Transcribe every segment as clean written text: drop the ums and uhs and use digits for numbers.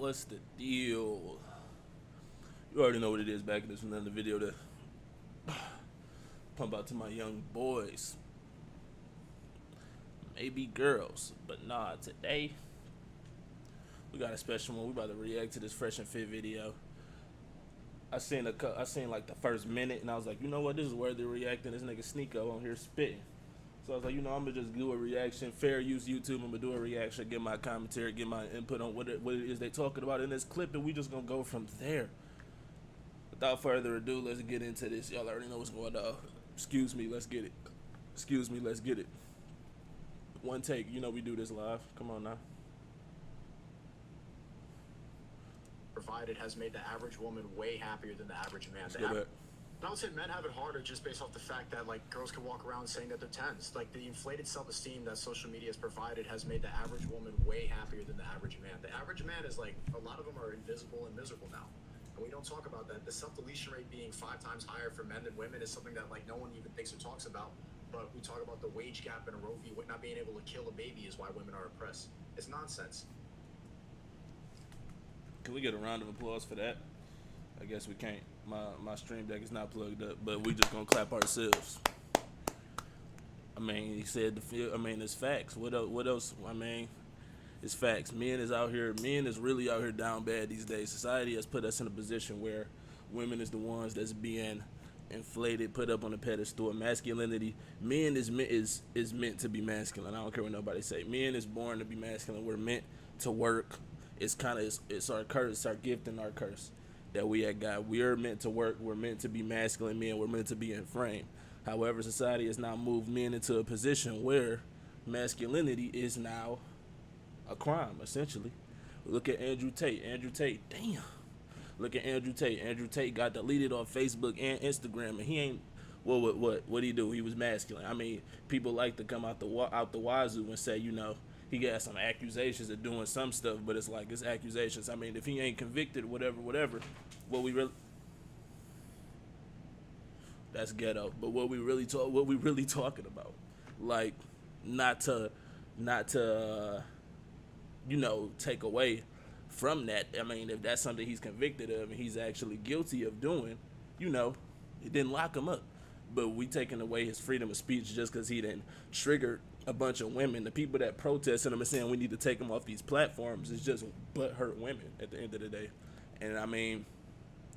What's the deal? You already know what it is. Back in this another video to pump out to my young boys, maybe girls, but nah. Today we got a special one. We about to react to this Fresh and Fit video. I seen like the first minute, and I was like, you know what? This is worthy of reacting. This nigga SNEAKO on here spitting. So I was like, I'm gonna just do a reaction, fair use YouTube. I'm gonna do a reaction, get my commentary, get my input on what it is they talking about in this clip, and we just gonna go from there. Without further ado, let's get into this. Y'all already know what's going on. Excuse me, let's get it. Excuse me, let's get it. One take. You know we do this live. Come on now. Provided has made the average woman way happier than the average man. I would say men have it harder just based off the fact that like girls can walk around saying that they're 10s. Like the inflated self-esteem that social media has provided has made the average woman way happier than the average man. The average man is like, a lot of them are invisible and miserable now. And we don't talk about that. The self-deletion rate being 5 times higher for men than women is something that like no one even thinks or talks about. But we talk about the wage gap and a Roe v. Wade not being able to kill a baby is why women are oppressed. It's nonsense. Can we get a round of applause for that? I guess we can't. My stream deck is not plugged up, but we just gonna clap ourselves. I mean, he said it's facts. What else? I mean, it's facts. Men is really out here down bad these days. Society has put us in a position where women is the ones that's being inflated, put up on a pedestal. Masculinity, men is meant to be masculine. I don't care what nobody say. Men is born to be masculine. We're meant to work. It's our curse, our gift and our curse that we had got. We are meant to work. We're meant to be masculine men. We're meant to be in frame. However, society has now moved men into a position where masculinity is now a crime, essentially. Look at Andrew Tate. Damn. Look at Andrew Tate. Andrew Tate got deleted on Facebook and Instagram, and he ain't. What did he do? He was masculine. I mean, people like to come out the wazoo and say, he got some accusations of doing some stuff, but it's like, it's accusations. I mean, if he ain't convicted, whatever, what we that's ghetto. But what we really talking about, like, not to take away from that. I mean, if that's something he's convicted of and he's actually guilty of doing, it didn't lock him up. But we taking away his freedom of speech just because he didn't trigger a bunch of women. The people that protested him and saying we need to take him off these platforms is just butthurt women at the end of the day. And I mean,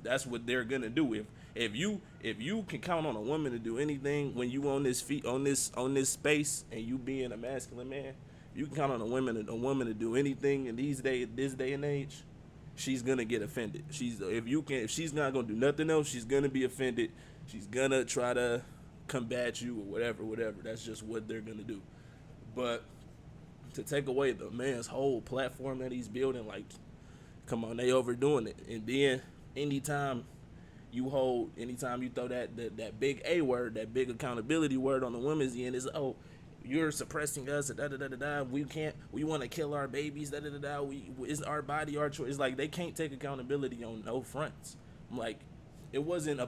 that's what they're gonna do. If you can count on a woman to do anything when you on this space and you being a masculine man, you can count on a woman to do anything in this day and age. She's gonna get offended. If she's not gonna do nothing else, she's gonna be offended. She's gonna try to combat you or whatever. That's just what they're gonna do. But to take away the man's whole platform that he's building, like, come on, they overdoing it. And then anytime you throw that big A word, that big accountability word on the women's end, is, oh, you're suppressing us, we want to kill our babies, it's our body, our choice. It's like they can't take accountability on no fronts. I'm like, it wasn't your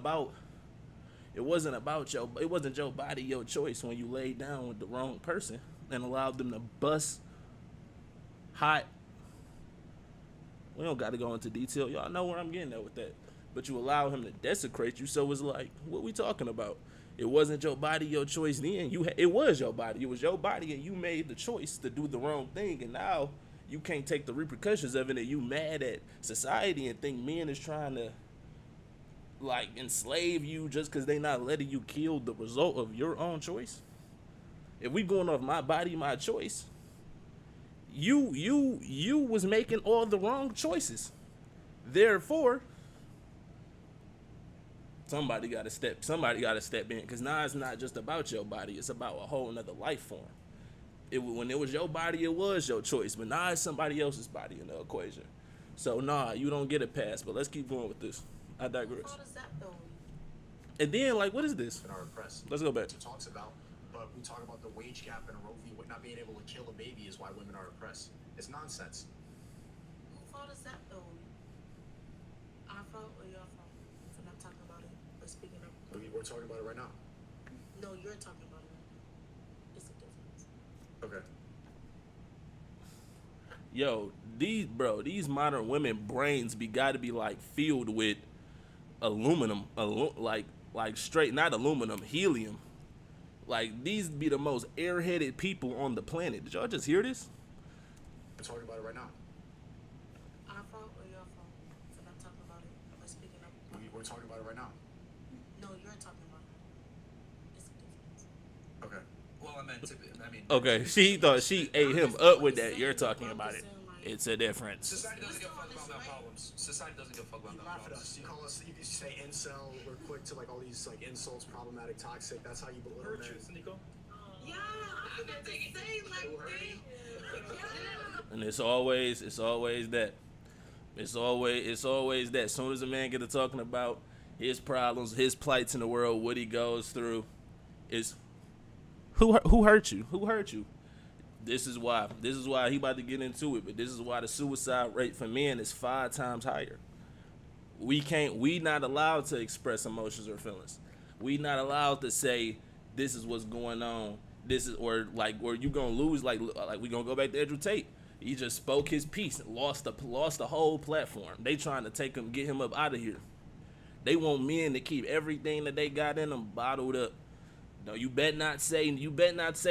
body, your choice when you laid down with the wrong person and allowed them to bust hot. We don't got to go into detail. Y'all know where I'm getting at with that. But you allow him to desecrate you, so it's like, what we talking about? It wasn't your body, your choice then. It was your body. It was your body, and you made the choice to do the wrong thing, and now you can't take the repercussions of it, and you mad at society and think men is trying to, like, enslave you just because they not letting you kill the result of your own choice. If we going off my body, my choice, you was making all the wrong choices. Therefore, somebody got to step in, because now it's not just about your body, it's about a whole nother life form. When it was your body, it was your choice, but now it's somebody else's body in the equation. So nah, you don't get a pass. But let's keep going with this. I digress. How does that go? And then, like, what is this? In our press, let's go back. It talks about, but we talk about the wage gap and a Roe v. Wade not being able to kill a baby is why women are oppressed. It's nonsense. Who fault is that though? Our fault or your fault for not talking about it or speaking up? We're talking about it right now. No, you're talking about it. It's a difference. Okay. Yo, these modern women brains got to be like filled with aluminum, like straight, not aluminum, helium. Like these be the most airheaded people on the planet. Did y'all just hear this? We're talking about it right now. Our fault or your fault for not talking about it or speaking up? We're talking about it right now. No, you're talking about it. It's a difference. Okay. Well, I mean. Okay, she thought she ate him up with that. You're talking about it. It's a difference. Society doesn't give a fuck about their problems. Society doesn't give a fuck about You their laugh at problems. us. You call us. You can say incel. We're quick to like all these like insults, problematic, toxic. That's how you belittle men. SNEAKO. Yeah, I forgot to say like that. And it's always that. It's always that. As soon as a man get to talking about his problems, his plights in the world, what he goes through, is who hurt you? Who hurt you? This is why he about to get into it. But this is why the suicide rate for men is 5 times higher. We not allowed to express emotions or feelings. We not allowed to say this is what's going on. This is or you gonna lose like we gonna go back to Andrew Tate. He just spoke his piece and lost the whole platform. They trying to get him up out of here. They want men to keep everything that they got in them bottled up. No, you bet not say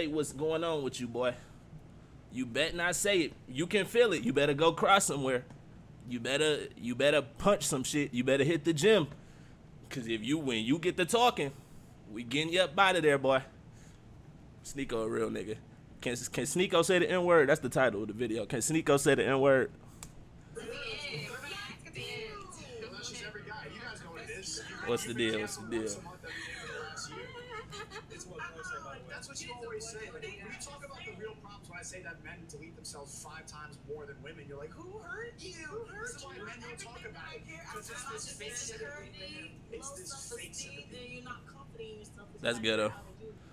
what's going on with you, boy. You bet not say it. You can feel it. You better go cry somewhere. You better punch some shit. You better hit the gym. Cause when you get to talking, we getting you up out of there, boy. SNEAKO a real nigga. Can SNEAKO say the N-word? That's the title of the video. Can SNEAKO say the N-word? What's the deal? What's the deal? That's what you always say. Like, when you talk about the real problems, when I say that men delete themselves 5 times more than women, you're like, who hurt you? This is why men don't talk about it. Because it's this fake sympathy. It's this fake sympathy. You're not confident in yourself. That's ghetto.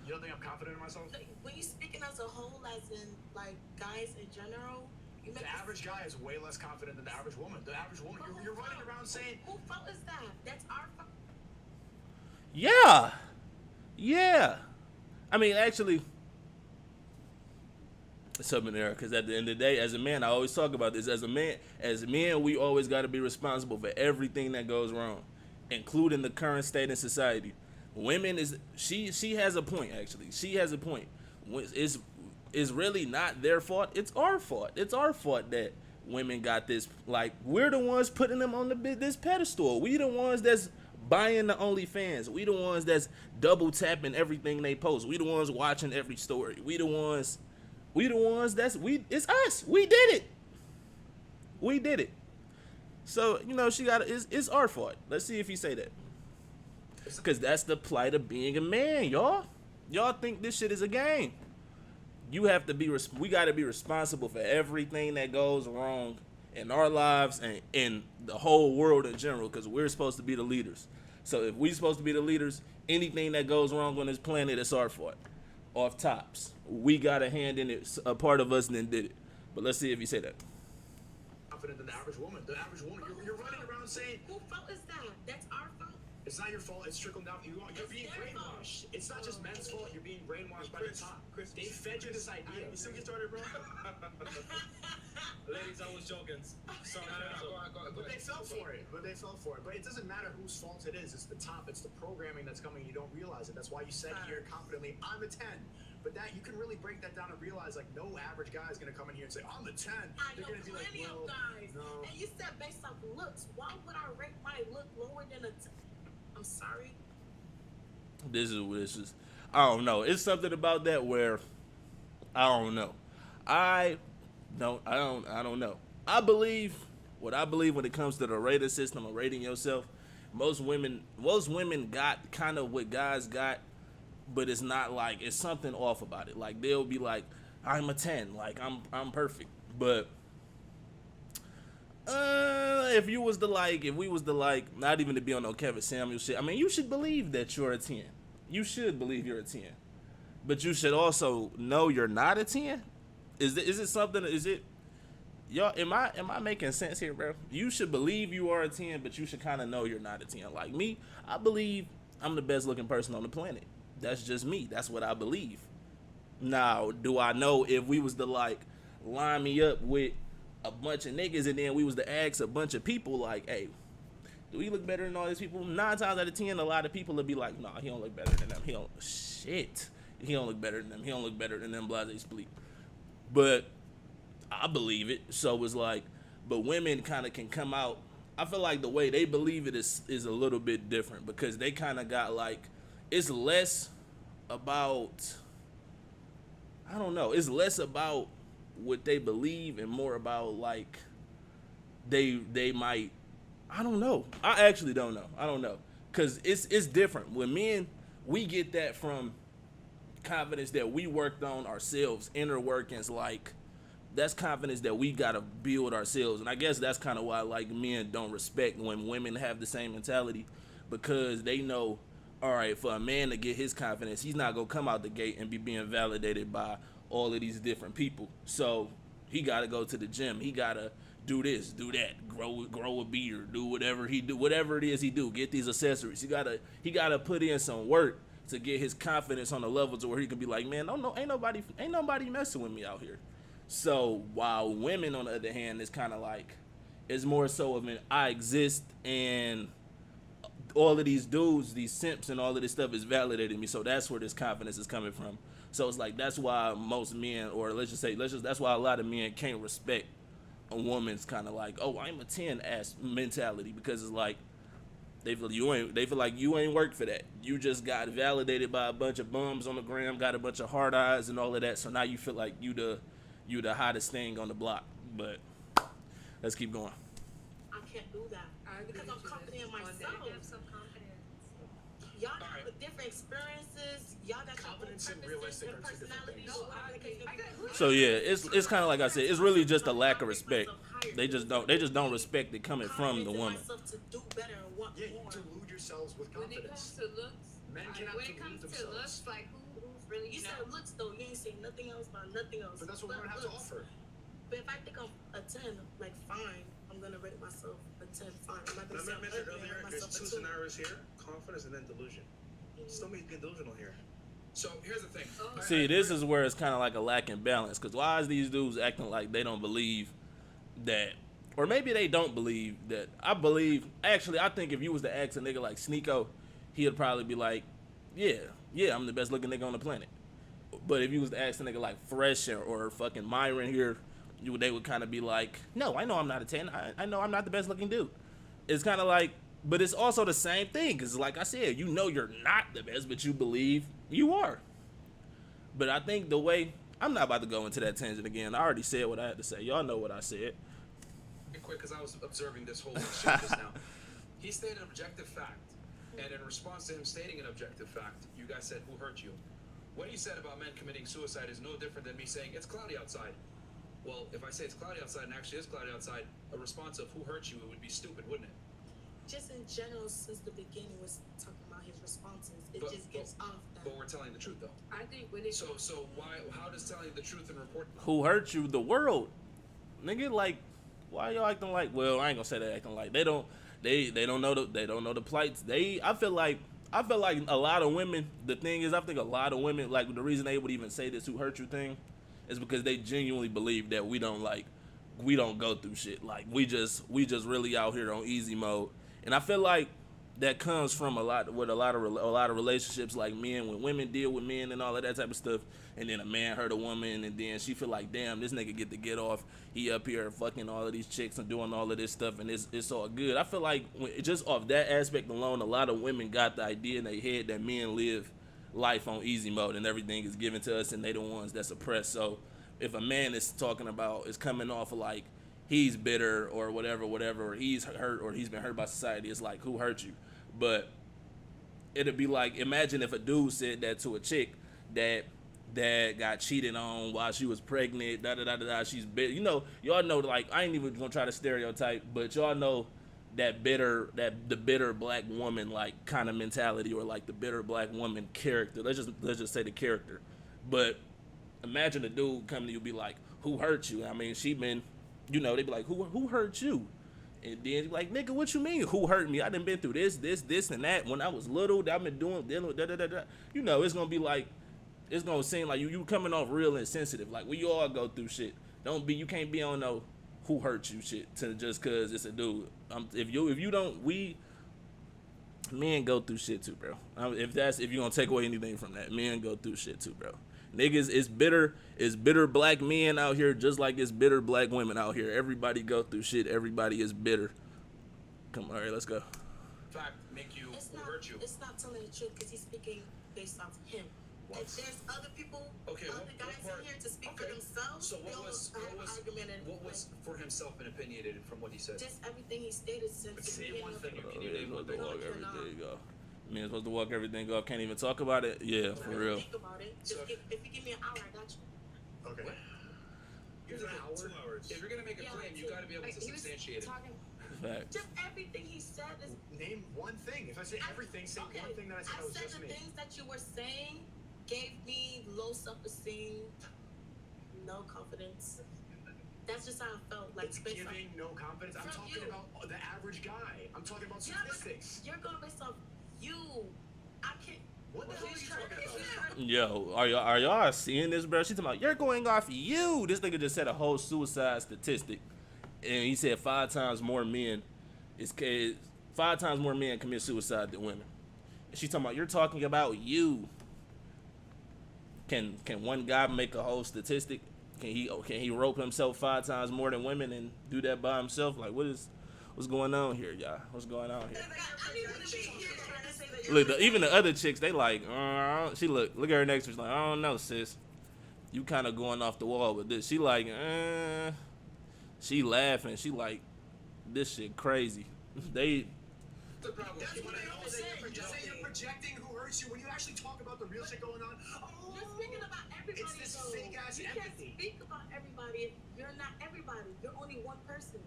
You don't think I'm confident in myself? When you speaking as a whole, as in like guys in general, you make The average guy is way less confident than the average woman. The average woman, you're running around saying, who fault is that? That's our fault. Yeah. I mean, actually, it's something there. Because at the end of the day, as a man, I always talk about this. As men, we always got to be responsible for everything that goes wrong, including the current state in society. Women she has a point. Actually, she has a point. It's really not their fault. It's our fault. It's our fault that women got this. Like, we're the ones putting them on this pedestal. We the ones that's buying the OnlyFans. We the ones that's double tapping everything they post. We the ones watching every story. We the ones it's us. We did it. So, it's our fault. Let's see if you say that. Because that's the plight of being a man, y'all. Y'all think this shit is a game. We got to be responsible for everything that goes wrong in our lives and in the whole world in general, because we're supposed to be the leaders. So if we're supposed to be the leaders, anything that goes wrong on this planet, it's our fault. Off tops. We got a hand in it. A part of us then did it. But let's see if you say that. confident than the average woman. The average woman, you're running around saying, Who fault is that? That's our fault. it's not your fault, it's trickled down. You're being brainwashed. It's not just men's fault, you're being brainwashed by the top. Chris, They fed you this idea. You still get started, bro? Ladies, I was joking. Sorry, But they fell for it. But it doesn't matter whose fault it is. It's the top. It's the programming that's coming. You don't realize it. That's why you said here confidently, I'm a 10. But that you can really break that down and realize, like, no average guy is going to come in here and say, I'm a 10. I know They're going to be like, plenty well, of guys. no. And you said based off looks. Why would I rate my look lower than a 10? I'm sorry. This is I don't know. It's something about that where I don't know. I don't know. I believe when it comes to the rating system of rating yourself, most women got kind of what guys got, but it's not like it's something off about it. Like they'll be like, I'm a 10, like I'm perfect. But if we was to like, not even to be on no Kevin Samuel shit, I mean, you should believe that you're a 10. You should believe you're a 10. But you should also know you're not a 10. Is it something, y'all, am I making sense here, bro? You should believe you are a 10, but you should kind of know you're not a 10. Like me, I believe I'm the best looking person on the planet. That's just me. That's what I believe. Now, do I know if we was to like line me up with a bunch of niggas, and then we was to ask a bunch of people like, hey, do he look better than all these people? 9 times out of 10, a lot of people would be like, nah, he don't look better than them. He don't look better than them. He don't look better than them. Blase split. But I believe it. So it's like, but women kind of can come out. I feel like the way they believe it is a little bit different, because they kind of got like, it's less about, I don't know, it's less about what they believe and more about like they might, I don't know. I actually don't know. I don't know. Because it's different. With men, we get that from confidence that we worked on ourselves, inner workings. Like, that's confidence that we got to build ourselves. And I guess that's kind of why, like, men don't respect when women have the same mentality, because they know, all right, for a man to get his confidence, he's not going to come out the gate and be being validated by all of these different people. So he got to go to the gym. He got to do this, do that, grow a beard, do whatever he do, whatever it is he do, get these accessories. He gotta put in some work to get his confidence on a level to where he can be like, man, no, ain't nobody messing with me out here. So while women, on the other hand, is kind of like, it's more so of an I exist, and all of these dudes, these simps and all of this stuff is validating me. So that's where this confidence is coming from. So it's like, that's why most men, or that's why a lot of men can't respect a woman's kind of like, oh, I'm a 10 ass mentality, because it's like they feel like you ain't worked for that. You just got validated by a bunch of bums on the gram, got a bunch of hard eyes and all of that. So now you feel like you the hottest thing on the block. But let's keep going. I can't do that because I'm confident in myself. Y'all got different experiences. Y'all got Confidence and purposes realistic and are two different personalities. things. So yeah, it's kind of like I said, it's really just a lack of respect. They just don't respect it coming from the woman. To do better and want Yeah, you more. delude yourselves with When it comes confidence. to looks, Men like, cannot when it delude comes to themselves. looks, like who's really, You said looks though. You ain't say nothing else about nothing else. But that's what women have to looks. offer. But if I think I'm a 10, like fine, I'm gonna rate myself a 10. Fine. I'm not gonna say I I'm mentioned ugly. earlier, I'm there's myself two a 2. scenarios here: confidence and then delusion. Still being delusional here. So here's the thing. See, this is where it's kind of like a lack in balance. Because why is these dudes acting like they don't believe that, or maybe they don't believe that? I think if you was to ask a nigga like SNEAKO, he'd probably be like, yeah, I'm the best looking nigga on the planet. But if you was to ask a nigga like Fresh or fucking Myron here, they would kind of be like, no, I know I'm not a 10. I know I'm not the best looking dude. It's kind of like, but it's also the same thing, because like I said, you know you're not the best, but you believe you are. But I think the way, I'm not about to go into that tangent again. I already said what I had to say. Y'all know what I said. Quick, because I was observing this whole exchange just now. He stated an objective fact, and in response to him stating an objective fact, you guys said, "Who hurt you?" What he said about men committing suicide is no different than me saying it's cloudy outside. Well, if I say it's cloudy outside and actually is cloudy outside, a response of "Who hurt you?" it would be stupid, wouldn't it? Just in general, since the beginning, was talking about his responses. It just gets off that. But we're telling the truth, though. I think when it So why? How does telling the truth and report? Who hurt you? The world. Nigga, like, why y'all acting like, well, I ain't gonna say they acting like, they don't know the plights. I feel like a lot of women, the thing is, I think a lot of women, like, the reason they would even say this "who hurt you" thing is because they genuinely believe that we don't go through shit. Like, we just really out here on easy mode. And I feel like that comes from a lot of relationships, like men, when women deal with men and all of that type of stuff, and then a man hurt a woman, and then she feel like, damn, this nigga get to get off. He up here fucking all of these chicks and doing all of this stuff, and it's all good. I feel like just off that aspect alone, a lot of women got the idea in their head that men live life on easy mode and everything is given to us, and they the ones that's oppressed. So if a man is coming off of like, he's bitter or whatever, or he's hurt or he's been hurt by society, it's like, who hurt you? But it'd be like, imagine if a dude said that to a chick that got cheated on while she was pregnant, she's bitter. You know, y'all know, like, I ain't even gonna try to stereotype, but y'all know the bitter black woman, like, kind of mentality, or like the bitter black woman character. Let's just say the character. But imagine a dude coming to you be like, who hurt you? I mean, she been, you know, they be like, who hurt you? And then you be like, nigga, what you mean? Who hurt me? I done been through this, and that. When I was little, I've been dealing with da. You know, it's gonna be like, it's gonna seem like you coming off real insensitive. Like, we all go through shit. You can't be on no who hurt you shit to just cause it's a dude. If you don't, men go through shit too, bro. If you gonna take away anything from that, men go through shit too, bro. Niggas, it's bitter black men out here just like it's bitter black women out here. Everybody go through shit. Everybody is bitter. Come on, all right, let's go. Fact make you hurt you. It's not telling the truth because he's speaking based off him. What? If there's other people, Okay, other what guys part- in here to speak for okay. themselves, So what they'll was have an argument and what was for himself and opinionated from what he said? just everything he stated since But the say beginning one of thing the you can Yeah, name supposed to one walk thing. everything off. Man, supposed to walk everything off. Can't even talk about it. Yeah, for Really real. think about it. Just So- if you give me an hour, I got you. Okay. What? Here's an hour. 2 hours. If you're gonna make a Yeah, claim, you too. gotta be able to He was substantiate it. talking Fact. just everything he said is. Name one thing. If I say everything, say Okay, one thing that I said was said just the me. things that you were saying gave me low self-esteem, no confidence. That's just how I felt. Like It's based on, giving no confidence. I'm From talking you. about the average guy. I'm talking about yeah, but statistics. you're going based off you. I can't. What the hell are you talking about? Yo, are y'all seeing this, bro? She talking about you're going off you. This nigga just said a whole suicide statistic, and he said 5 times more men commit suicide than women. And she talking about you're talking about you. Can one guy make a whole statistic? Can he rope himself 5 times more than women and do that by himself? Like what's going on here, y'all? What's going on here? I need to be here trying to say that Look, even the other chicks, they like, she look at her next to her, she's like, I don't know, sis. You kind of going off the wall with this. She like, she laughing. She like, this shit crazy. The problem. That's You what wanna they know all that say. you're You just say you're projecting who hurts you when you actually talk about the real shit going on. You're speaking about everybody. It's this though. fake ass You empathy. can't speak about everybody if you're not everybody. You're only one person.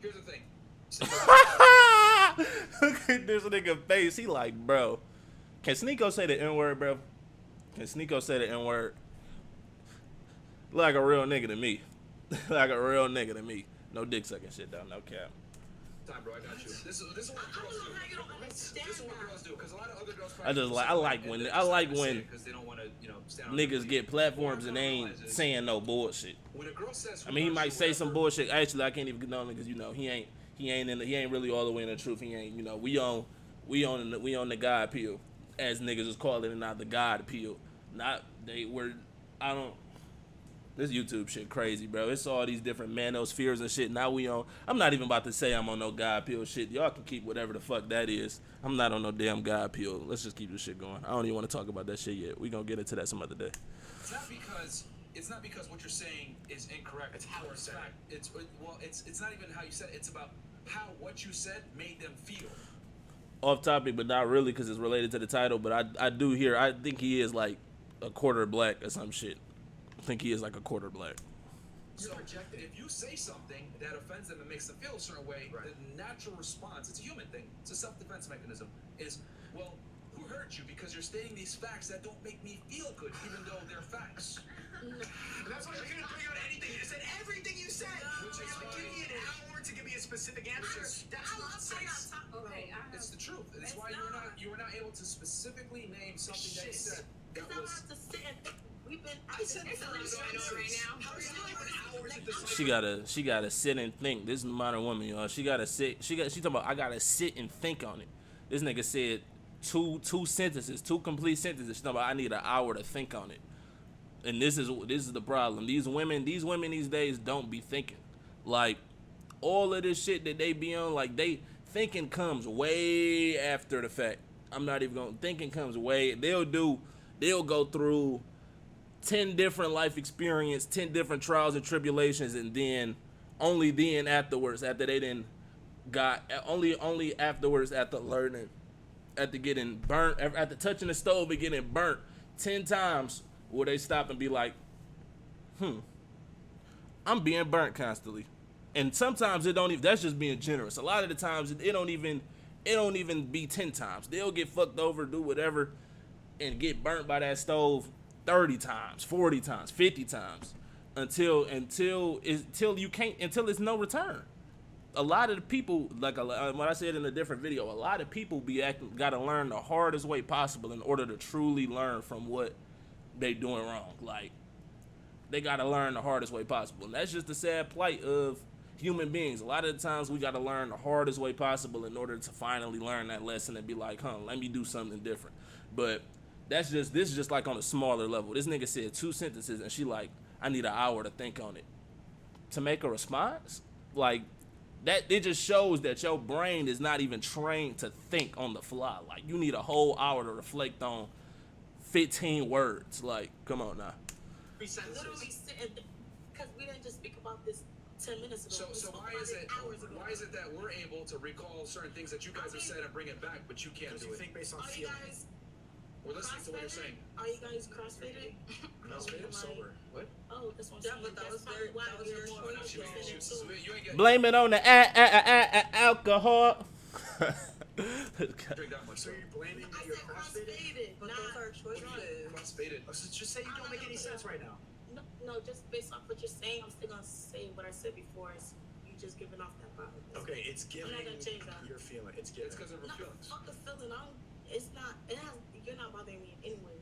Here's the thing. Look at this nigga face. He like, bro. Can SNEAKO say the N-word, bro? Can SNEAKO say the N-word? Like a real nigga to me. Like a real nigga to me. No dick sucking shit though, no cap. Time, bro. I got you. This is what I girls don't know how you do. don't understand This is what that. girls do, because a lot of other girls. I like when because they don't want to, stand on their niggas feet. get platforms What and I'm they trying to ain't realize is, saying no bullshit. when a girl says, I mean, he who might hurts say you, some whatever, bullshit. Actually, I can't even get on because he ain't really all the way in the truth. He ain't, we on the God pill, as niggas is calling it, not the God pill. Not this YouTube shit crazy, bro. It's all these different manospheres and shit. Now I'm not even about to say I'm on no God pill shit. Y'all can keep whatever the fuck that is. I'm not on no damn God pill. Let's just keep this shit going. I don't even want to talk about that shit yet. We gonna get into that some other day. It's not because what you're saying is incorrect. It's how or it's said. fact. It's not even how you said it. It's about how what you said made them feel. Off topic, but not really because it's related to the title. But I think he is like a quarter black or some shit. I think he is like a quarter black. So if you say something that offends them and makes them feel a certain way, Right. the natural response, it's a human thing, it's a self-defense mechanism, is, well, who hurt you? Because you're stating these facts that don't make me feel good, even though they're facts. And that's why you couldn't bring out anything. You said everything you said. Which is Give me an hour to give me a specific answer. That's nonsense. Okay, I It's the have. truth. It's It's why not. you were not able to specifically name something that you Shit. said that Because I was. have to sit and think. We've been. I said There's a lot 3 going on sentences. right now. How are you giving hours at this? She gotta sit and think. This is a modern woman, y'all. She gotta sit. She talking about I gotta sit and think on it. This nigga said two sentences, 2 complete sentences. She's talking about I need an hour to think on it. And this is the problem. These women these days don't be thinking. Like all of this shit that they be on, like they thinking comes way after the fact. I'm not even gonna thinking comes way. They'll go through 10 different life experience, 10 different trials and tribulations, and then only then afterwards, after they then got only afterwards, after learning, after getting burnt, after touching the stove and getting burnt 10 times, will they stop and be like, I'm being burnt constantly. And sometimes it don't even, that's just being generous. A lot of the times it don't even be 10 times. They'll get fucked over, do whatever, and get burnt by that stove 30 times, 40 times, 50 times until it's no return. A lot of the people, like what I said in a different video, a lot of people gotta learn the hardest way possible in order to truly learn from what they doing wrong. Like they gotta learn the hardest way possible. And that's just the sad plight of human beings. A lot of the times we gotta learn the hardest way possible in order to finally learn that lesson and be like, let me do something different. But this is just like on a smaller level. This nigga said 2 sentences and she like, I need an hour to think on it. To make a response? Like, that, it just shows that your brain is not even trained to think on the fly. Like, you need a whole hour to reflect on 15 words. Like, come on now. 3 sentences. Literally sitting, because we didn't just speak about this 10 minutes ago. So We why spoke is about it hours ago. that we're able to recall certain things that you guys have said and bring it back, but you can't Because do you it? think based on Are you feeling. guys We're listening to what you're saying. Are you guys crossfaded? Crossfaded or sober? What? Oh, that's what I'm Yeah, saying. but that That's was probably very- why that was you're your more choice, interested though. in it too. You ain't getting Blame it on the alcohol. drink that much. So So you're blaming I that you're said crossfaded? crossfaded, But not. those are choices. Crossfaded. Oh, so just say you don't make any sense right now. No, just based off what you're saying, I'm still gonna say what I said before. Is you just giving off that vibe. Okay, it's giving I'm not gonna change that. your feeling. It's giving. It's because of her No, feelings. fuck the feeling. It's not. It has. You're not bothering me anyway.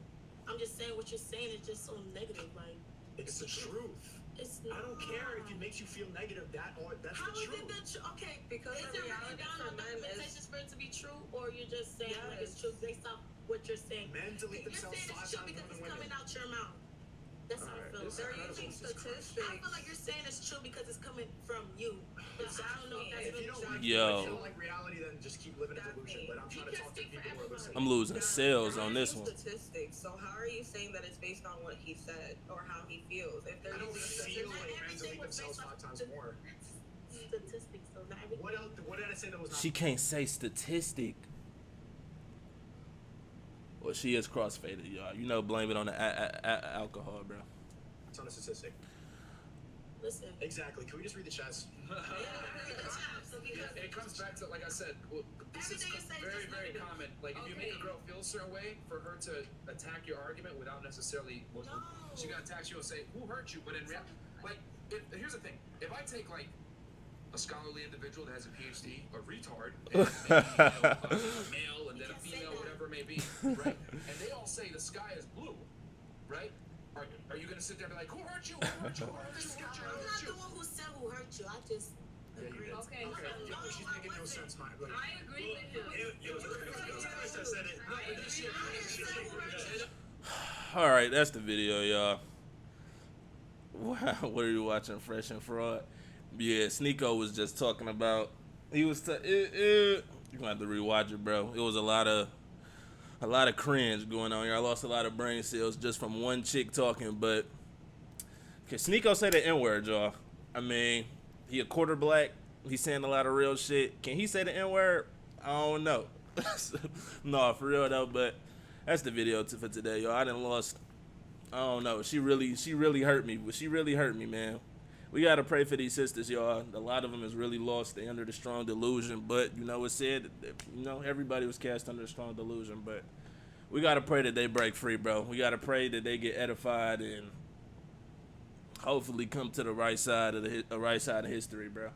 I'm just saying what you're saying is just so negative. Like It's the truth. it's. I don't care if it not. makes you feel negative. That's How the is truth. it the truth? Okay, Because is the it written reality down for on men is- documentations for it to be true, or you're just saying like it's Yes. true based off what you're saying? Men delete You're themselves saying 5 it's true times because more than it's women. coming out your mouth. That's how I Alright, feel. this is They're incredible. using Jesus Christ. statistics. I feel like you're saying it's true because it's coming from you. But I don't know if that's If really you don't true. like, Yo. if you don't like reality, then just keep living in delusion. But I'm trying to talk to people who are listening. I'm losing sales on this one. Statistics. So how are you saying that it's based on what he said or how he feels? If they're I don't using feel statistics, like men delete themselves 5 times more. Statistics, though, not everything. What else? What did I say that was not? She can't say statistic. Well, she is crossfaded, y'all. You know, blame it on the alcohol, bro. It's on a statistic. Listen. Exactly. Can we just read the chats? It comes back to, like I said, well, this is Everything you say is very, just very negative. common. Like, if you make a girl feel a certain way, for her to attack your argument without necessarily, No. she gonna attack you and say, "Who hurt you?" But in reality, like, here's the thing: if I take like a scholarly individual that has a PhD, a retard, and maybe, a male, and then a female, whatever it may be, right? And they all say the sky is blue, right? Are you gonna sit there and be like, "Who hurt you? Who hurt you? Who hurt you? Who hurt you? I'm Who not hurt the you?" one who said who hurt you. I just Yeah, you agree. did. Okay, Okay. so- Yo, she's making no sense, man. Like, I agree with him. It was Chris that said it. I agree with him. All right, that's the video, y'all. Wow, what are you watching, Fresh and Fraud? Yeah, SNEAKO was just talking about. He was. You're gonna have to rewatch it, bro. It was a lot of cringe going on here. I lost a lot of brain cells just from one chick talking. But can SNEAKO say the N-word, y'all? I mean, he a quarter black. He's saying a lot of real shit. Can he say the N-word? I don't know. No, for real though. But that's the video for today, y'all. I done lost. I don't know. She really hurt me. She really hurt me, man. We gotta pray for these sisters, y'all. A lot of them is really lost. They under the strong delusion, but you know, it said, you know, everybody was cast under the strong delusion, but we gotta pray that they break free, bro. We gotta pray that they get edified and hopefully come to the right side of history, bro.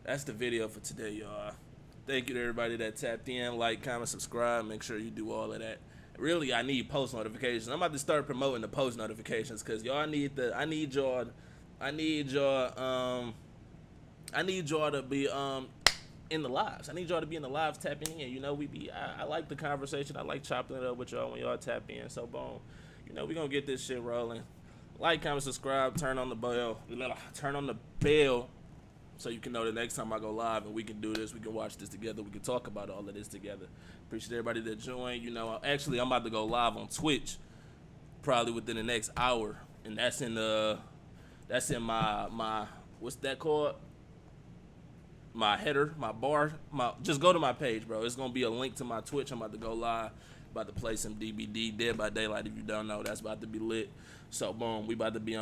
That's the video for today, y'all. Thank you to everybody that tapped in, like, comment, subscribe. Make sure you do all of that. Really, I need post notifications. I'm about to start promoting the post notifications because y'all need I need y'all to be in the lives. I need y'all to be in the lives tapping in. You know, I like the conversation. I like chopping it up with y'all when y'all tap in. So boom. You know, we gonna get this shit rolling. Like, comment, subscribe, turn on the bell. So you can know the next time I go live and we can do this. We can watch this together. We can talk about all of this together. Appreciate everybody that joined. You know, actually I'm about to go live on Twitch probably within the next hour. And that's in my what's that called? My header, my bar, just go to my page, bro. It's gonna be a link to my Twitch. I'm about to go live, about to play some DBD, Dead by Daylight. If you don't know, that's about to be lit. So boom, we about to be on